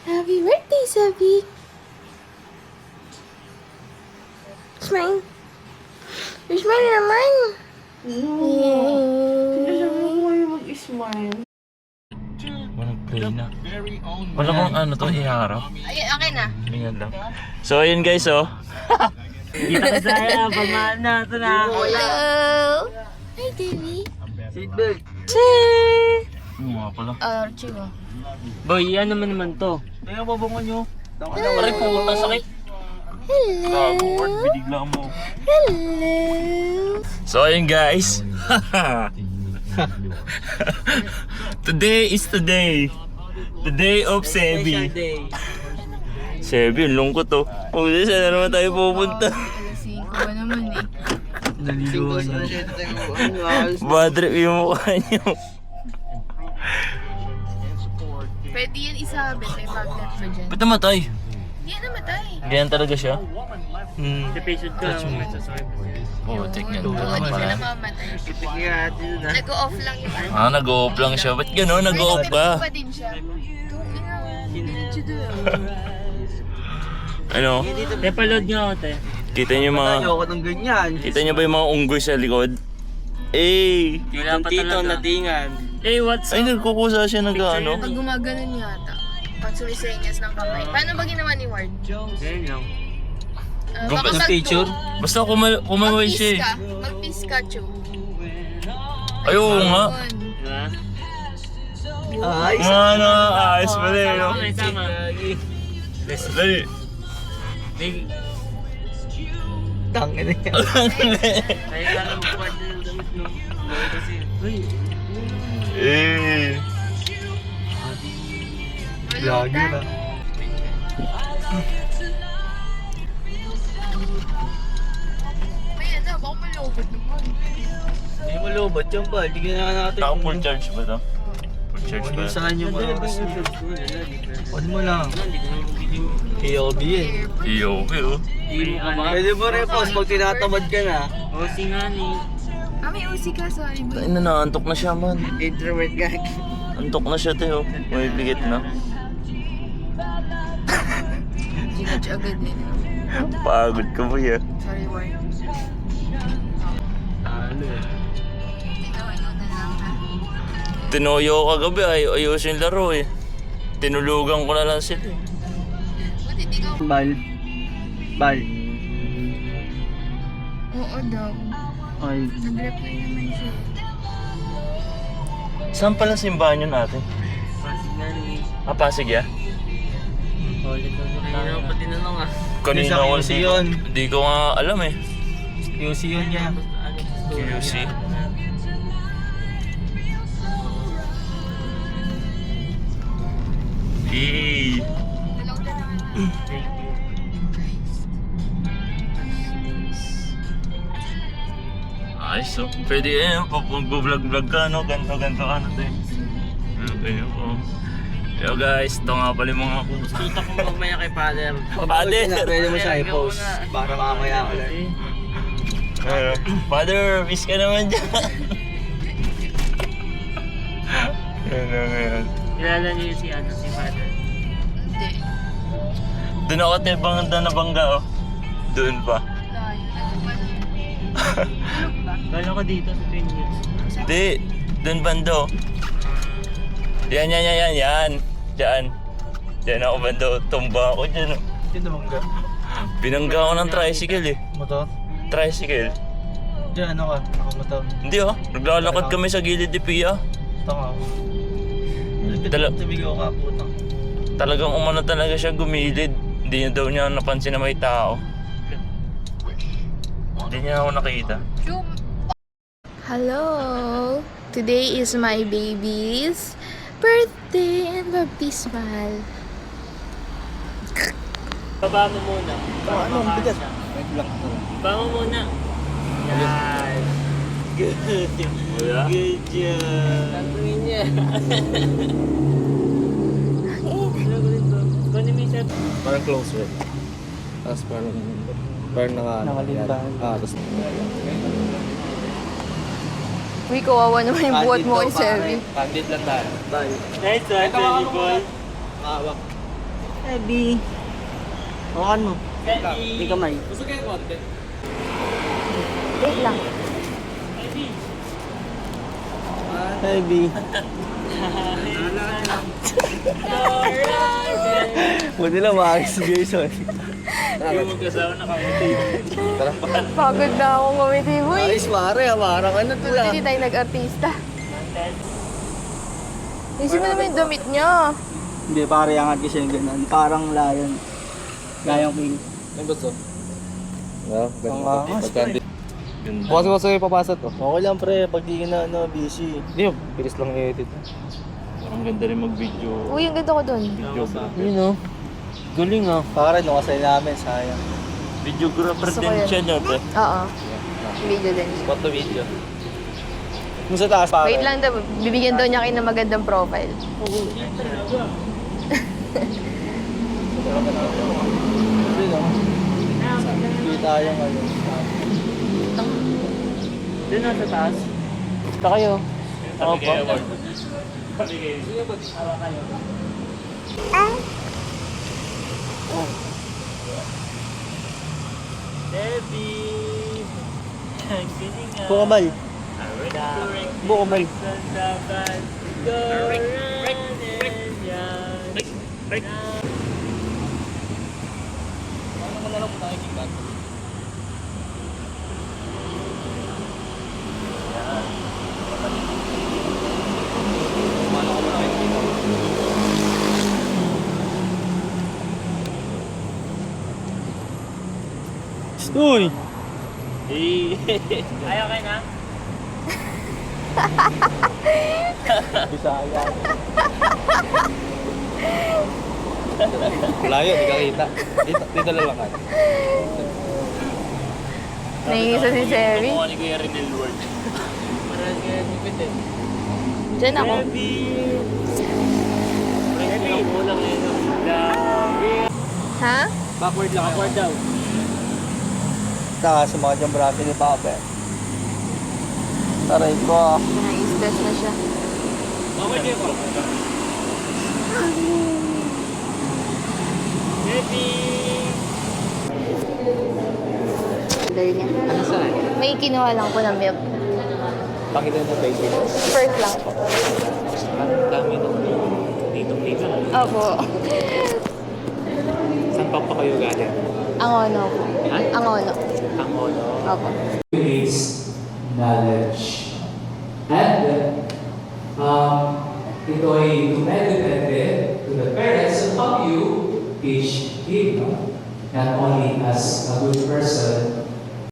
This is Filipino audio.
Happy birthday, Sabi! Smile! Smile naman! Sinasabi ko kayo mag-smile. Walang play na. Wala bang ano to, iharap? Ay, okay na. Ganyan lang. So ayun guys oh. Kita ka saya, pagmahal na. Ito na. Hello! Hi, Debbie. Seatbelt. Ano nga pala? Archie ba? Boy, yan naman to. Kaya babungan nyo. Aray po, sakit. Gago, word, binigla mo. Hello! So ayun guys. Today is the day. The day of Sebi. Sebi, ang lungkot oh. Oh, saan na naman tayo pupunta? Alasing ko ba naman eh? Naliliwan nyo. Bad trip yung mukha niyo. Pwede yan isabit. May magnet ba dyan? Ba't namatay? Hindi yan namatay. Ganyan talaga siya? Episode ka. Oh, check niya. Oo, hindi siya namamatay. Nag-off lang yung ano. Ah, nag-o-off lang siya. Ba't gano'n? Nag-o-off ka? Pa din siya. Ano? Epalod nga ako, te. Kita niyo mga... Ayoko ng ganyan. Kita niyo ba yung mga unggoy sa likod? Eh! Yung tito natingan. Eh, what's Ay, nagkukusa siya ng ano. Pag gumaganon yata. Pag sumisenyas ng kamay. Paano ba ginawa ni Ward? Ganyan lang. Baka Yung picture? Basta kumaway siya eh. Mag-peace ka, Chu. Ay, oo nga. Diba? Ay, Ano, ayos pala eh. no? Okay, tama. Dali. tangin na yan. Kaya ka lang magpuwad na yung damit, no? Kasi, uy. Eh. Lagi na. May ano, baka malobot naman. Hindi mo lobot yung ba? Hindi ka na natin. Naka full charge ba to? Full charge ba? Saan yung mga on mo lang. AOB yan. Iyo, iyo. Pwede mo repost pag tinatamad ka na. O, singani. May usi ka, sorry. Tayo na, naantok na siya man. Introvert ka. Antok na siya tayo. May bigit na. Ginadge agad eh. Pagod ka ba yan? Sorry, Ward. Ikaw, ano na lang ha? Tinoyo ko kagabi, ayos yung laro eh. Tinulugan ko na lang sila eh. Buti di ka. Bal. Bal. Oo daw. Ay. Nag-reply naman siya. Saan pala simbahan yun ate? Singani. Ah, Pasig ya? Ulit na pati na lang ah. Kanina Sa ko, QC yun. hindi ko nga alam eh. QC yun niya. QC? Hey! Dalaw na lang. Ayos so. Pwede eh, mag-vlog-vlog ka no? Ganto ano to eh. Okay po. Yo guys, ito nga pala yung mga Kita ko mamaya kay father. Father! Pwede mo siya i-post. Para mamaya ulit. Father, miss ka naman dyan. Yan. Kilala niyo si ano, si father. Hindi. Doon ako tayo bangda na bangga oh. Doon pa. Layo. Nagpapalo. Tulog ba? Kala ko dito sa Twin Hills. Hindi, doon bando. Yan. Diyan ako bando. Tumba ako dyan oh. Yun naman ka. Binangga ako ng tricycle eh. Motor? Tricycle. Diyan ano ka? Nakamotor. Hindi oh, naglalakad kami sa gilid ni Pia. Tanga. Tumigaw ka putang. Talagang umano talaga siya gumilid. Hindi niya daw niya napansin na may tao. Hindi niya ako nakita. Hello! Today is my baby's birthday and baptismal. Baba mo muna. Ano ang bigat? Wait lang. Baba mo muna. Yan. Good. Wala? Good job. Tantuin niya. Kunin mo yung set. Parang close red. Tapos parang nakalimban. Tapos Uy, kawawa naman yung buhat mo kay Sevi. Candid lang tayo. Bye. Nice one, Johnny boy. Makawak. Heavy. Hawakan mo. Hindi kamay. Wait lang. Heavy. Buti lang maayos si Jason. Pagod na akong gumiti, boy. Ayos pare, hamarang ano to lang. Hindi tayo nag-artista. Isip mo naman yung damit niya. Hindi pare, angat kasi yung ganun. Parang lion. Gayang king. Ano ba ito? Ang angas pre. Bukas mo sa'yo papasok to. Okay lang pre, pag di ka na busy. Hindi, bilis lang i-edit. Ang ganda rin mag-video. Uy, ang ganda ko dun. Videographer. Yun o. Galing ah. Pare, nung kasay namin, sayang. Videographer Gusto ko din yun. siya no, te. Oo. Video din. Photo video. Kung sa taas pare. Wait lang daw, bibigyan daw niya kayo ng magandang profile. Hindi no. Hindi tayo ngayon. Doon na sa taas. Ito kayo. Ako pa. Debbie! Ang galing nga. Bukamal. Bukamal. Uy! Ayaw kayo na? Bisaya. Layo, di ka kita. Dito lang ka. Nangingisa si Sherry. Mukha ni Kuya Renel Ward. Parang kaya nipit eh. Diyan ako. Debbie! Debbie! Ang kulang eh. Debbie! Ha? Backward lang. Backward daw. Saka sumakit yung braso ni Papa. Taray ko. Nai-stress na siya. Backward kayo po. Debbie! Dali niya. Ano saan? May kinuha lang po ng milk. Pakita mo baby. First lang po. Ang dami nung dito. Opo. Saan pa kayo galing? Angono po. Ha? Angono. Ang Ono. Opo. Is knowledge. And ito ay tumedepende to the parents on how you teach him, not only as a good person,